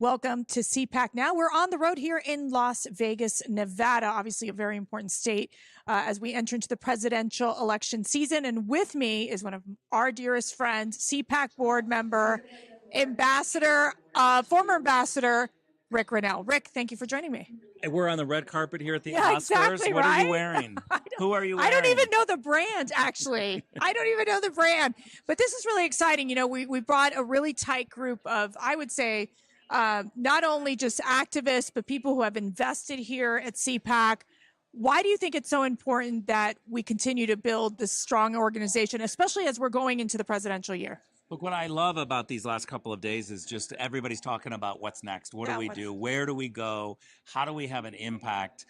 Welcome to CPAC. Now we're on the road here in Las Vegas, Nevada, obviously a very important state as we enter into the presidential election season. And with me is one of our dearest friends, CPAC board member, former ambassador, Rick Rennell. Rick, thank you for joining me. And we're on the red carpet here at the Oscars. Exactly, what right? are you wearing? Who are you wearing? I don't even know the brand, actually. I don't even know the brand. But this is really exciting. You know, we brought a really tight group of, I would say, not only just activists, but people who have invested here at CPAC. Why do you think it's so important that we continue to build this strong organization, especially as we're going into the presidential year? Look, what I love about these last couple of days is just everybody's talking about what's next. What do we do? Where do we go? How do we have an impact?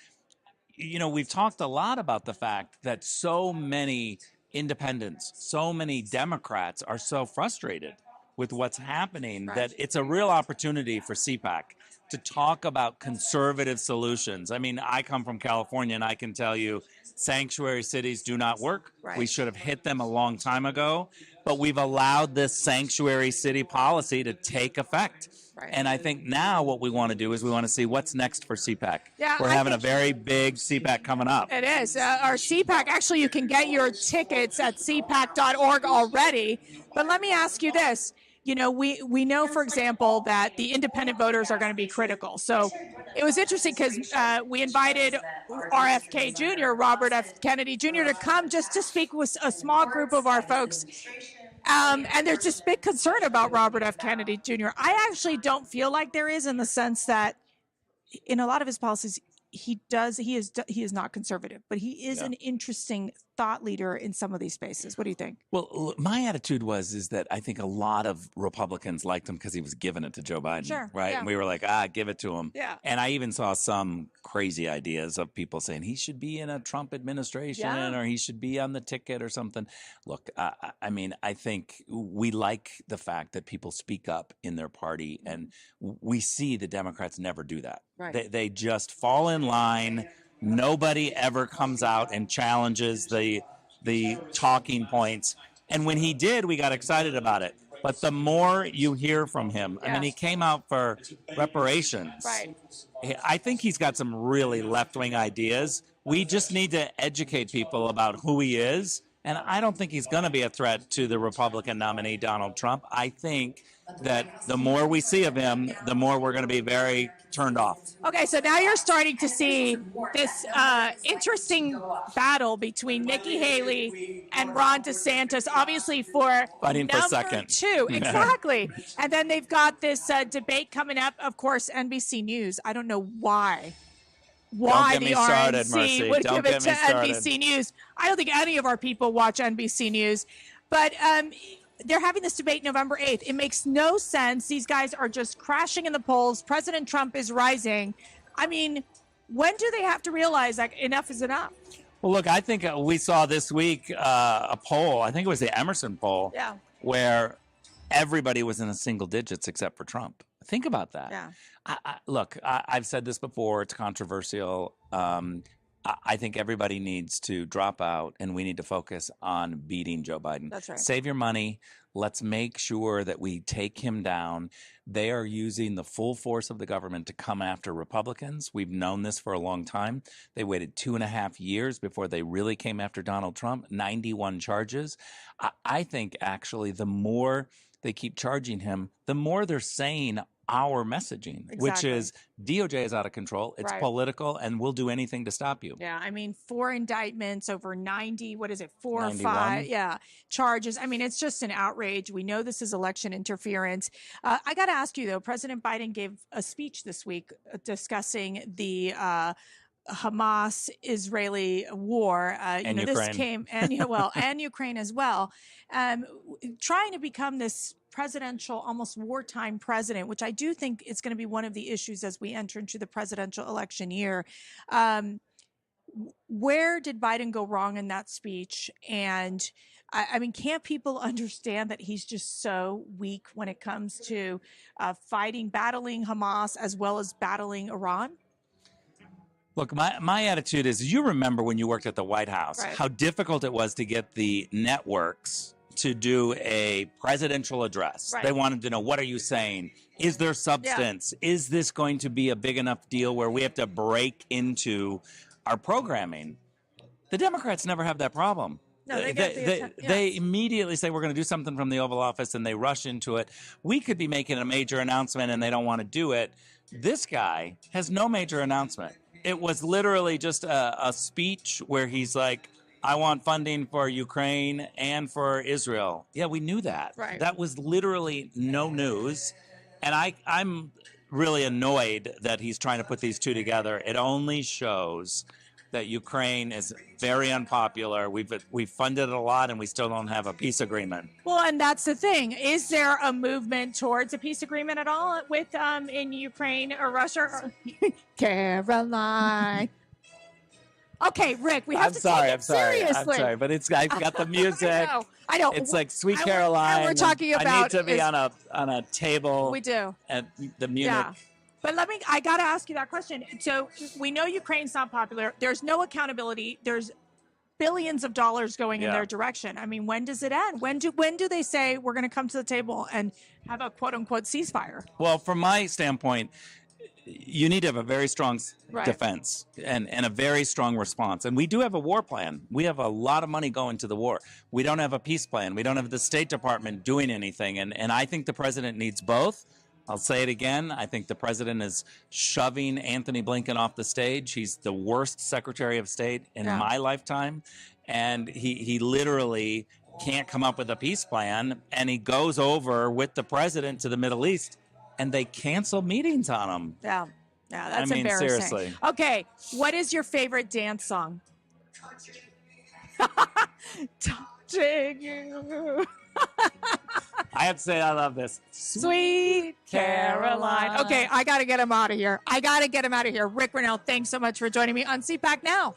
You know, we've talked a lot about the fact that so many independents, so many Democrats are so frustrated with what's happening that it's a real opportunity for CPAC to talk about conservative solutions. I mean, I come from California and I can tell you sanctuary cities do not work. We should have hit them a long time ago, but we've allowed this sanctuary city policy to take effect. And I think now what we want to do is we want to see what's next for CPAC. Yeah, We're having a very big CPAC coming up. It is. Our CPAC, actually, you can get your tickets at cpac.org already. But let me ask you this. You know, we know, for example, that the independent voters are going to be critical. So it was interesting because we invited RFK Jr., Robert F. Kennedy Jr., to come just to speak with a small group of our folks. And there's just big concern about Robert F. Kennedy Jr. I actually don't feel like there is, in the sense that in a lot of his policies, he is not conservative, but he is an interesting thought leader in some of these spaces. What do you think? Well, my attitude is that I think a lot of Republicans liked him because he was giving it to Joe Biden, right? Yeah. And we were like, give it to him. Yeah. And I even saw some crazy ideas of people saying he should be in a Trump administration or he should be on the ticket or something. Look, I mean, I think we like the fact that people speak up in their party, and we see the Democrats never do that. They just fall in line. Nobody ever comes out and challenges the talking points. And when he did, we got excited about it. But the more you hear from him, I mean, he came out for reparations. I think he's got some really left-wing ideas. We just need to educate people about who he is. And I don't think he's going to be a threat to the Republican nominee, Donald Trump. I think that the more we see of him, the more we're going to be very turned off. Okay, so now you're starting to see this interesting battle between Nikki Haley and Ron DeSantis, obviously for fighting for second. Two. Exactly. And then they've got this debate coming up, of course, NBC News. I don't know why the RNC would give it to NBC News. I don't think any of our people watch NBC News. But they're having this debate November 8th. It makes no sense. These guys are just crashing in the polls. President Trump is rising. I mean, when do they have to realize that enough is enough? Well, look, I think we saw this week a poll. I think it was the Emerson poll, where everybody was in the single digits except for Trump. Think about that. Yeah. Look, I've said this before. It's controversial. I think everybody needs to drop out, and we need to focus on beating Joe Biden. That's right. Save your money. Let's make sure that we take him down. They are using the full force of the government to come after Republicans. We've known this for a long time. They waited 2.5 years before they really came after Donald Trump. 91 charges. I think, actually, the more they keep charging him, the more they're saying our messaging, which is DOJ is out of control. It's political, and we'll do anything to stop you. Yeah, I mean, 4 indictments, over 90, 4 or 91. 5, charges. I mean, it's just an outrage. We know this is election interference. I got to ask you, though, President Biden gave a speech this week discussing the Hamas-Israeli war. And Ukraine. This came, and Ukraine as well, trying to become this presidential, almost wartime president, which I do think is going to be one of the issues as we enter into the presidential election year. Where did Biden go wrong in that speech? And I mean, can't people understand that he's just so weak when it comes to battling Hamas as well as battling Iran? Look, my attitude is, you remember when you worked at the White House, how difficult it was to get the networks to do a presidential address. Right. They wanted to know, what are you saying? Is there substance? Is this going to be a big enough deal where we have to break into our programming? The Democrats never have that problem. No, they immediately say we're going to do something from the Oval Office, and they rush into it. We could be making a major announcement, and they don't want to do it. This guy has no major announcement. It was literally just a speech where he's like, I want funding for Ukraine and for Israel. Yeah, we knew that. Right. That was literally no news. And I'm really annoyed that he's trying to put these two together. It only shows that Ukraine is very unpopular. We've funded it a lot, and we still don't have a peace agreement. Well, and that's the thing. Is there a movement towards a peace agreement at all with in Ukraine or Russia? Caroline. Okay, Rick, we have to take it seriously. I'm sorry, but I've got the music. I know. It's like Sweet Caroline. And we're talking about. I need to be on a table. We do. At the Munich. Yeah. But I got to ask you that question. So we know Ukraine's not popular. There's no accountability. There's billions of dollars going in their direction. I mean, when does it end? When do they say we're going to come to the table and have a quote unquote ceasefire? Well, from my standpoint, you need to have a very strong defense and a very strong response. And we do have a war plan. We have a lot of money going to the war. We don't have a peace plan. We don't have the State Department doing anything. And I think the president needs both. I'll say it again. I think the president is shoving Anthony Blinken off the stage. He's the worst Secretary of State in my lifetime. And he literally can't come up with a peace plan. And he goes over with the president to the Middle East, and they cancel meetings on him. Yeah, that's embarrassing. Seriously. Okay, what is your favorite dance song? Touching you. I have to say I love this. Sweet Caroline. Okay, I got to get him out of here. Rick Renell, thanks so much for joining me on CPAC Now.